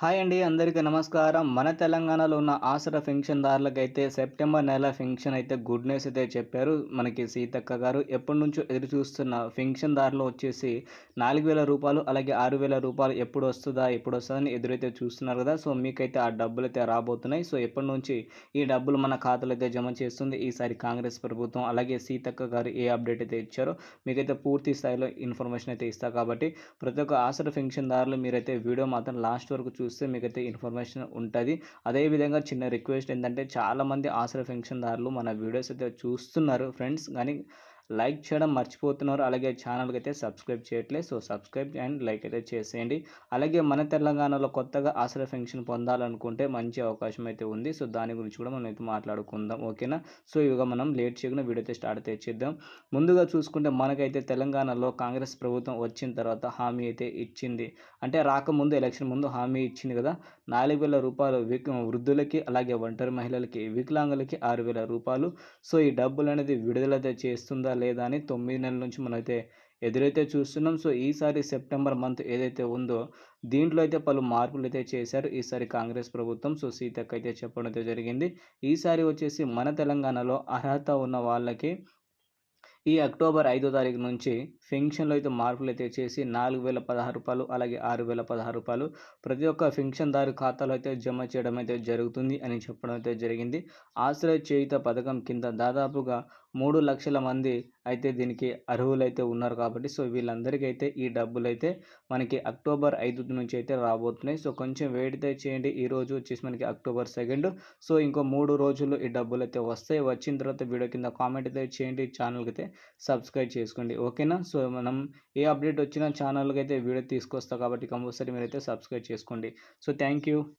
Hi అండి. అందరికీ నమస్కారం. మన తెలంగాణలో ఉన్న ఆసరా పెన్షన్‌దారులకైతే సెప్టెంబర్ నెల పెన్షన్ అయితే గుడ్ న్యూస్ అయితే చెప్పారు. మనకి సీతక్క గారు ఎప్పటినుంచో ఎదురు చూస్తున్న పెన్షన్‌దారులు వచ్చేసి రూ. 4,000 అలాగే రూ. 6,000 ఎప్పుడొస్తదా? ఎప్పుడొస్తదని ఎదురైతే చూస్తున్నారు కదా! సో, మీకైతే ఆ డబ్బులైతే రాబోతున్నాయి. సో, ఎప్పటినుంచి ఈ డబ్బులు మన ఖాతాలో అయితే జమ చేస్తుంది ఈసారి కాంగ్రెస్ ప్రభుత్వం. అలాగే సీతక్క గారు ఏ అప్డేట్ అయితే ఇచ్చారో మీకైతే పూర్తి స్థాయిలో ఇన్ఫర్మేషన్ అయితే ఇస్తా కాబట్టి ప్రతి ఒక్క ఆసరా పెన్షన్‌దారులు మీరైతే వీడియో మాత్రం లాస్ట్ వరకు చూస్తే మీకైతే ఇన్ఫర్మేషన్ ఉంటది. అదేవిధంగా చిన్న రిక్వెస్ట్ ఏందంటే చాలామంది ఆసరా పెన్షన్‌దారులు మన వీడియోస్ అయితే చూస్తున్నారు ఫ్రెండ్స్. కానీ లైక్ చేయడం మర్చిపోతున్నారు. అలాగే ఛానల్‌కైతే సబ్స్క్రైబ్ చేయట్లేదు. సో, సబ్స్క్రైబ్ అండ్ లైక్ అయితే చేసేయండి. అలాగే మన తెలంగాణలో కొత్తగా ఆసరా పెన్షన్ పొందాలనుకుంటే మంచి అవకాశం అయితే ఉంది. సో, దాని గురించి కూడా మనం అయితే మాట్లాడుకుందాం. ఓకేనా? సో, ఇక మనం లేట్ చేయకుండా వీడియో అయితే స్టార్ట్ అయితే చేద్దాం. ముందుగా చూసుకుంటే మనకైతే తెలంగాణలో కాంగ్రెస్ ప్రభుత్వం వచ్చిన తర్వాత హామీ అయితే ఇచ్చింది. అంటే రాకముందు ఎలక్షన్ ముందు హామీ ఇచ్చింది కదా! రూ. 4,000 వృద్ధులకి, అలాగే ఒంటరి మహిళలకి, వికలాంగులకి రూ. 6,000. సో, ఈ డబ్బులనేది విడుదలైతే చేస్తుందా లేదా అని 9 నెలల నుంచి మనమైతే ఎదురైతే చూస్తున్నాం. సో, ఈసారి సెప్టెంబర్ మంత్ ఏదైతే ఉందో దీంట్లో అయితే పలు మార్పులైతే చేశారు ఈసారి కాంగ్రెస్ ప్రభుత్వం. సో, సీతక్క అయితే చెప్పడం అయితే జరిగింది. ఈసారి వచ్చేసి మన తెలంగాణలో అర్హత ఉన్న వాళ్ళకి ఈ అక్టోబర్ 5 తారీఖు నుంచి పెన్షన్‌లో అయితే మార్పులైతే చేసి రూ. 4,016 అలాగే రూ. 6,016 ప్రతి ఒక్క పెన్షన్‌దారు ఖాతాలో అయితే జమ చేయడం అయితే జరుగుతుంది అని చెప్పడం అయితే జరిగింది. ఆశ్రయ చేయుత పథకం కింద దాదాపుగా 3,00,000 మంది అయితే దీనికి అర్హులైతే ఉన్నారు కాబట్టి సో, వీళ్ళందరికైతే ఈ డబ్బులైతే మనకి అక్టోబర్ 5 నుంచి అయితే రాబోతున్నాయి. సో, కొంచెం వెయిట్ అయితే చేయండి. ఈరోజు వచ్చేసి మనకి అక్టోబర్ 2. సో, ఇంకో 3 రోజుల్లో ఈ డబ్బులైతే వస్తాయి. వచ్చిన తర్వాత వీడియో కింద కామెంట్ అయితే చేయండి. ఛానల్‌కైతే సబ్స్క్రైబ్ చేసుకోండి. ఓకేనా? సో, మనం ఏ అప్డేట్ వచ్చినా ఛానల్‌కైతే వీడియో తీసుకొస్తా కాబట్టి కంపల్సరీ మీరైతే సబ్స్క్రైబ్ చేసుకోండి. So, thank you.